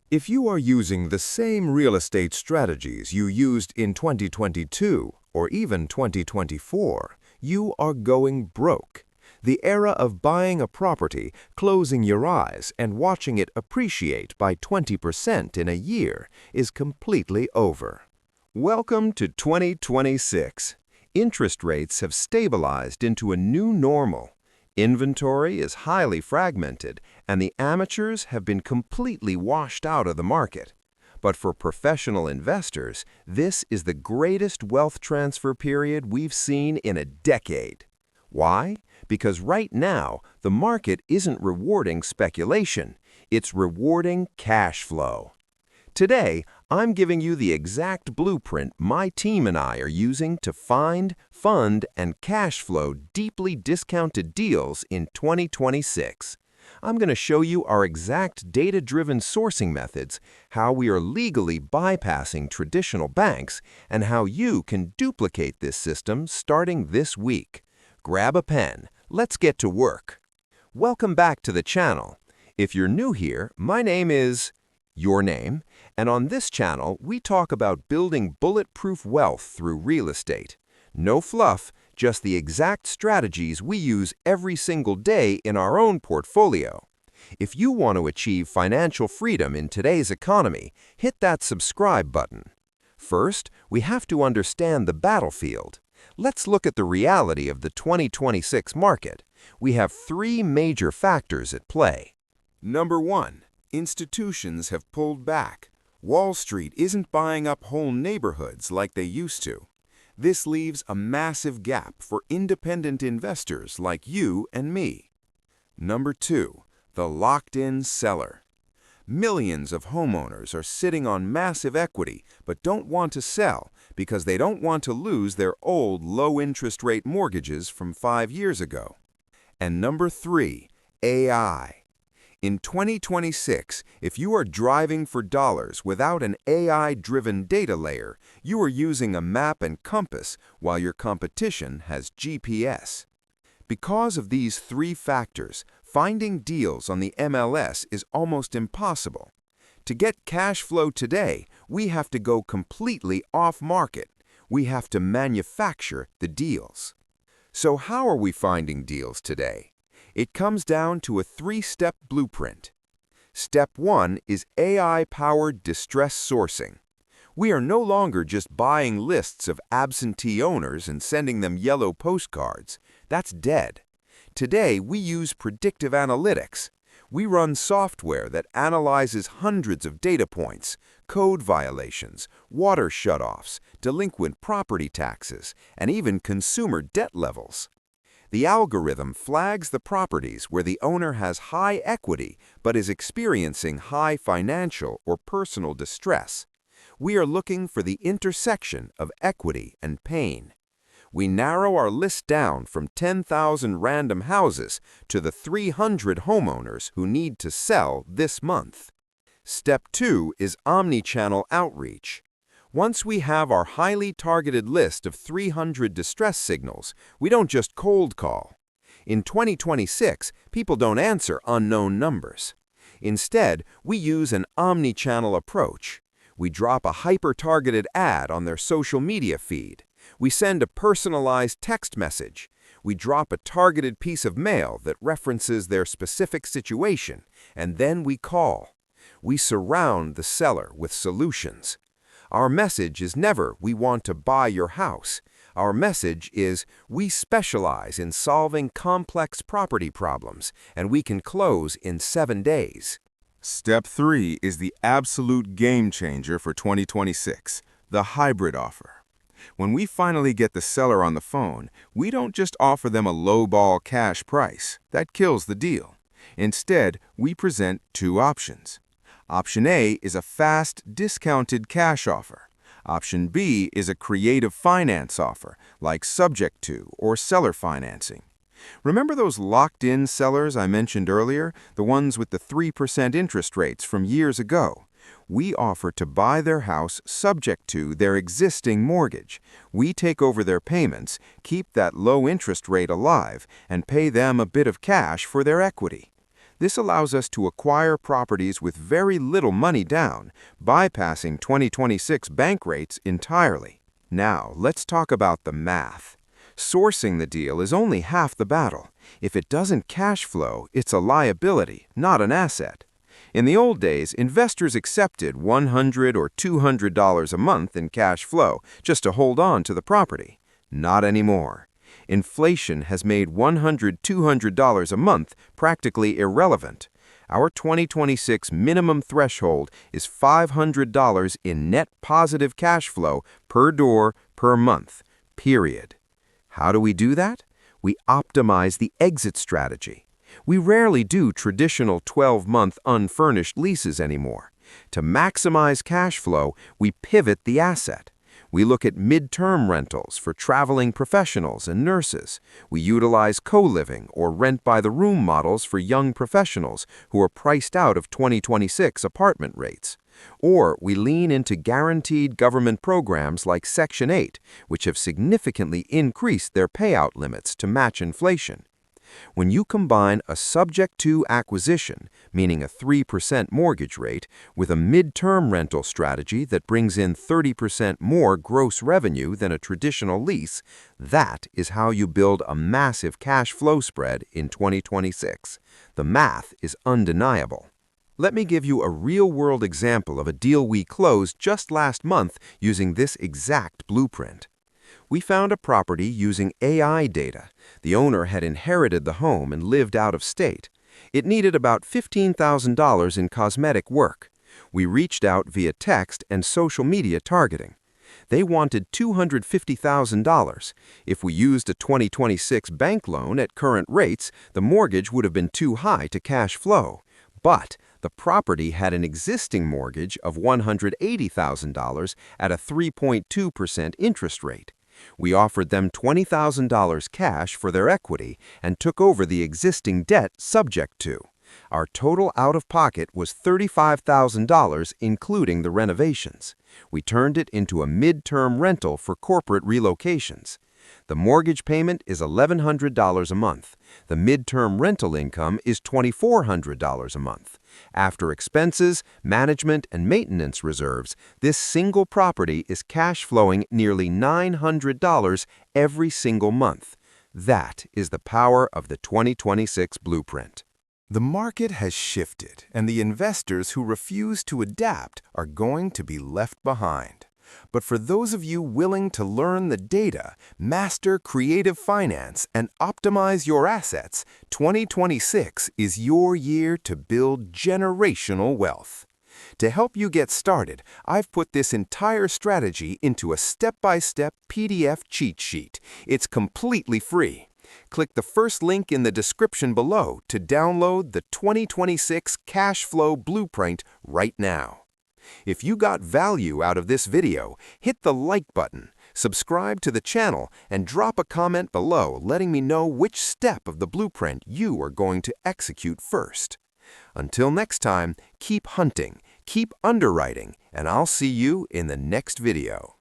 If you are using the same real estate strategies you used in 2022 or even 2024, you are going broke. The era of buying a property, closing your eyes, and watching it appreciate by 20% in a year is completely over. Welcome to 2026. Interest rates have stabilized into a new normal. Inventory is highly fragmented, and the amateurs have been completely washed out of the market. But for professional investors, this is the greatest wealth transfer period we've seen in a decade. Why? Because right now, the market isn't rewarding speculation, it's rewarding cash flow. Today, I'm giving you the exact blueprint my team and I are using to find, fund, and cash flow deeply discounted deals in 2026. I'm going to show you our exact data-driven sourcing methods, how we are legally bypassing traditional banks, and how you can duplicate this system starting this week. Grab a pen. Let's get to work. Welcome back to the channel. If you're new here, my name is your name, and on this channel, we talk about building bulletproof wealth through real estate. No fluff, just the exact strategies we use every single day in our own portfolio. If you want to achieve financial freedom in today's economy, hit that subscribe button. First, we have to understand the battlefield. Let's look at the reality of the 2026 market. We have three major factors at play. Number one, institutions have pulled back. Wall Street isn't buying up whole neighborhoods like they used to. This leaves a massive gap for independent investors like you and me. Number two, the locked-in seller. Millions of homeowners are sitting on massive equity but don't want to sell because they don't want to lose their old low-interest rate mortgages from 5 years ago. And number three, AI. In 2026, if you are driving for dollars without an AI-driven data layer, you are using a map and compass while your competition has GPS. Because of these three factors, finding deals on the MLS is almost impossible. To get cash flow today, we have to go completely off-market. We have to manufacture the deals. So how are we finding deals today? It comes down to a three-step blueprint. Step one is AI-powered distress sourcing. We are no longer just buying lists of absentee owners and sending them yellow postcards. That's dead. Today, we use predictive analytics. We run software that analyzes hundreds of data points, code violations, water shutoffs, delinquent property taxes, and even consumer debt levels. The algorithm flags the properties where the owner has high equity but is experiencing high financial or personal distress. We are looking for the intersection of equity and pain. We narrow our list down from 10,000 random houses to the 300 homeowners who need to sell this month. Step two is omni-channel outreach. Once we have our highly targeted list of 300 distress signals, we don't just cold call. In 2026, people don't answer unknown numbers. Instead, we use an omni-channel approach. We drop a hyper-targeted ad on their social media feed. We send a personalized text message. We drop a targeted piece of mail that references their specific situation, and then we call. We surround the seller with solutions. Our message is never, "We want to buy your house." Our message is, "We specialize in solving complex property problems, and we can close in 7 days." Step 3 is the absolute game changer for 2026, the hybrid offer. When we finally get the seller on the phone, we don't just offer them a lowball cash price. That kills the deal. Instead, we present two options. Option A is a fast, discounted cash offer. Option B is a creative finance offer, like subject to or seller financing. Remember those locked-in sellers I mentioned earlier, the ones with the 3% interest rates from years ago? We offer to buy their house subject to their existing mortgage. We take over their payments, keep that low interest rate alive, and pay them a bit of cash for their equity. This allows us to acquire properties with very little money down, bypassing 2026 bank rates entirely. Now, let's talk about the math. Sourcing the deal is only half the battle. If it doesn't cash flow, it's a liability, not an asset. In the old days, investors accepted $100 or $200 a month in cash flow just to hold on to the property. Not anymore. Inflation has made $100, $200 a month practically irrelevant. Our 2026 minimum threshold is $500 in net positive cash flow per door per month, period. How do we do that? We optimize the exit strategy. We rarely do traditional 12-month unfurnished leases anymore. To maximize cash flow, we pivot the asset. We look at mid-term rentals for traveling professionals and nurses. We utilize co-living or rent-by-the-room models for young professionals who are priced out of 2026 apartment rates. Or we lean into guaranteed government programs like Section 8, which have significantly increased their payout limits to match inflation. When you combine a subject-to acquisition, meaning a 3% mortgage rate, with a mid-term rental strategy that brings in 30% more gross revenue than a traditional lease, that is how you build a massive cash flow spread in 2026. The math is undeniable. Let me give you a real-world example of a deal we closed just last month using this exact blueprint. We found a property using AI data. The owner had inherited the home and lived out of state. It needed about $15,000 in cosmetic work. We reached out via text and social media targeting. They wanted $250,000. If we used a 2026 bank loan at current rates, the mortgage would have been too high to cash flow. But the property had an existing mortgage of $180,000 at a 3.2% interest rate. We offered them $20,000 cash for their equity and took over the existing debt subject to. Our total out-of-pocket was $35,000, including the renovations. We turned it into a mid-term rental for corporate relocations. The mortgage payment is $1,100 a month. The mid-term rental income is $2,400 a month. After expenses, management, and maintenance reserves, this single property is cash flowing nearly $900 every single month. That is the power of the 2026 blueprint. The market has shifted, and the investors who refuse to adapt are going to be left behind. But for those of you willing to learn the data, master creative finance, and optimize your assets, 2026 is your year to build generational wealth. To help you get started, I've put this entire strategy into a step-by-step PDF cheat sheet. It's completely free. Click the first link in the description below to download the 2026 Cash Flow Blueprint right now. If you got value out of this video, hit the like button, subscribe to the channel, and drop a comment below letting me know which step of the blueprint you are going to execute first. Until next time, keep hunting, keep underwriting, and I'll see you in the next video.